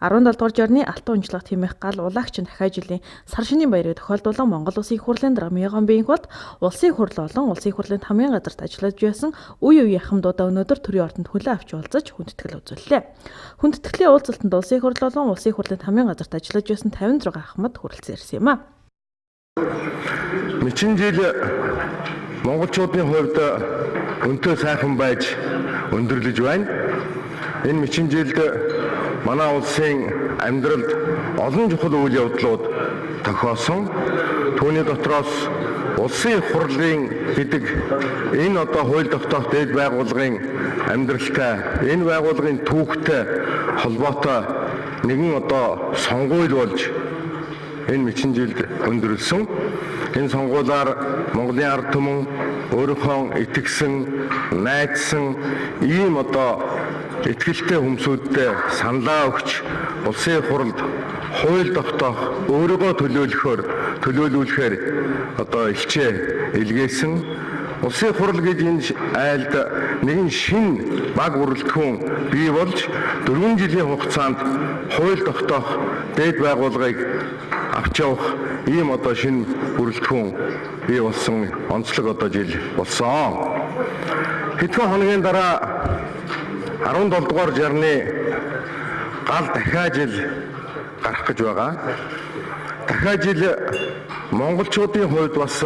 17 дугаар жорны алтан унжлага тэмэх гал улагч дахиад жилийн сар шинийн баярыг тохиолдуулан Монгол Улсын их хурлын дарга Мяган Бэйнхолд улсын их хурл болон улсын их хурлын хамгийн газарт ажиллаж байсан үе үеийн ахмадуудаа өнөөдөр төрийн ордонд хүлээн авч уулзаж хүндэтгэл үзүүллээ. Хүндэтгэлийн уулзалтанд улсын их хурл болон улсын их хурлын хамгийн газарт ажиллаж байсан 56 ахмад хүрэлцэн ирсэн юм а. Мэчин жил монголчуудын хувьд өнтөө сайхан байж өндөрлөж байна. Энэ мэчин жилд манай улсын амьдралд олон чухал үйл явдлууд тохиолсон. Түүний дотроос улсын их хурлын гэдэг энэ хууль тогтоох дээд байгууллагын амьдралтай, энэ байгууллагын түүхтэй холбоотой нэгэн сонгуул болж энэ мэчин жилд өндөрлсөн. Энэ сонгуулиар Монголын ард түмэн өөрийнхөө итгэсэн, найдсан ийм итгэлтэй хүмүүсүүдэд саналаа өгч улсын их хурлд хууль тогтоох, өөрийгөө төлөөлүүлэхээр илчээ илгээсэн. Улсын их хурл гэж энэ айлд нэгэн шин баг бүрэлдэхүүн бий болж 4 жилийн хугацаанд хууль тогтоох дээд байгууллагыг авч явах ийм шин бүрэлдэхүүн бий болсон онцлог жил болсон. Хэдхэн хоногийн дараа 17 дугаар жарны гал дахиад жил гарах гэж байгаа. Дахиад жил монголчуудын хувьд бас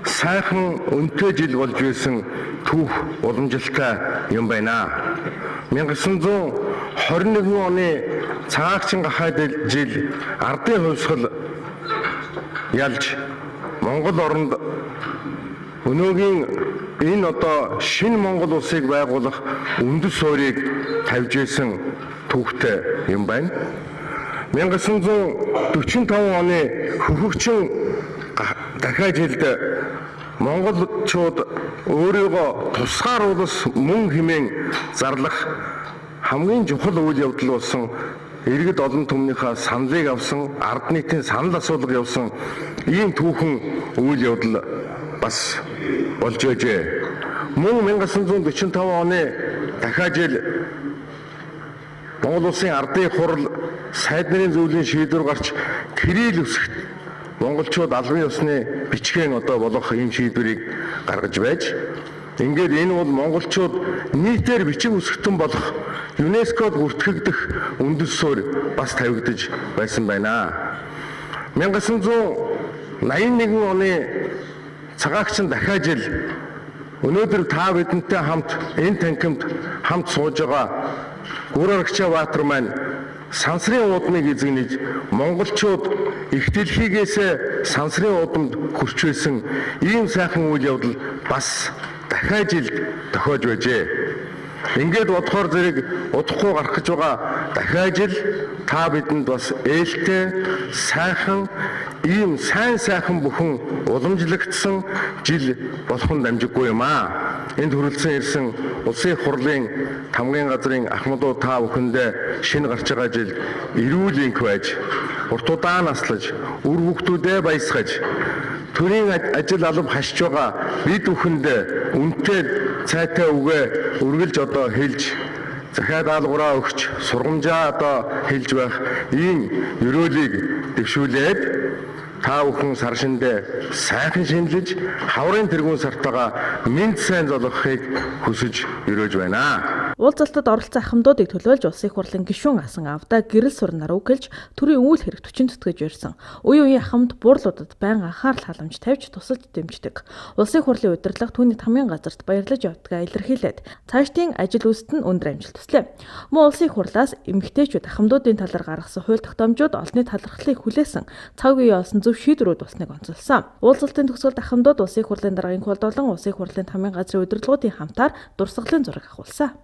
сайхан өнтэй жил болж байсан түүх уламжлалтай юм байна. 1921 оны цагаагчин гахайд жил ардын хувьсгал ялж Монгол оронд өнөөгийн энэ шинэ Монгол улсыг байгуулах үндэс суурийг тавьж исэн түүхтэй юм байна. 1945 оны хөхөгчин дахиад жилд монголчууд өөрийгөө тусгаар улс мөн хэмээн зарлах хамгийн чухал үйл явдал болсон иргэд олон түмнийхээ саналыг авсан, ард нийтийн санал асуулга явсан ийм түүхэн үйл явдал бас болж байжээ. Мөн 1945 оны дахиад жил Монгол Улсын ардын хурал сайд нарын зөвлөлийн шийдвэр гарч Кирилл үсэгт монголчууд албан ёсны бичгийн болох ийм шийдвэрийг гаргаж байж, ингээд энэ бол монголчууд нийтээр бичиг үсгэтэн болох ЮНЕСКОд бүртгэгдэх үндэс суурь бас тавигдаж байсан байна. 1981 оны цагаагчин дахиад жил өнөөдөр та бидэнтэй хамт энэ танхимд хамт сууж байгаа Гүрэргчаа Баатар маань сансрын уудмыг эзэгнэж монголчууд их дэлхийгээс сансрын уудамд хүрч байсан ийм сайхан үйл явдал бас дахиад жил тохиож байжээ. Ингээд бодохоор зэрэг удахгүй гарах гэж байгаа дахиад жил та бидэнд бас ээлтэй, сайхан, ийм сайхан бүхэн уламжлагдсан жил болох нь дамжиггүй юм аа. Энд хүрэлцэн ирсэн улсын их хурлын хамгийн газрын ахмадууд та бүхэндээ шинэ гарч байгаа жил эрүүл энх байж, уртудаа наслаж, үр хүүхдүүдээ баясгаж, төрийн ажил алба хашиж байгаа бид бүхэндээ үнэтэй цайтай үгээ үргэлж хэлж, захиад даалгавраа өгч, сургамжаа хэлж байх ийм ерөөлийг дэвшүүлээд та бүхэн сар шиндээ сайхан шинэлж, хаврын тэргүүн сартаага мэнд сайн золгохыг хүсэж өрөөж байна. Уулзалтад оролцсон ахмадуудыг төлөөлж улсын их хурлын гишүүн асан авда гэрэл сурнаар үгэлж төрийн үйл хэрэг төчин төтгэж ирсэн. Үе үеийн ахмад буурлуудад байнга анхаарал халамж тавьж тусалж дэмждэг. Улсын их хурлын удирдлага түүний хамгийн газарт баярлаж явдгаа илэрхийлээд цаашдын ажил үйлсэд нь өндөр амжилт хүслээ. Мөн улсын их хурлаас эмэгтэйчүүд ахмадуудын талаар гаргасан хууль тогтоомжууд олонний талархлыг хүлээсэн цаг үеийн олсон зөв шийдвэрүүд болсныг онцолсон. Уулзалтын төгсгөлд ахмадууд улсын их хурлын даргын хулд болон улсын их хурлын хамгийн газрын удирдлагуудын хамтаар дурсгалын зураг авахулсан.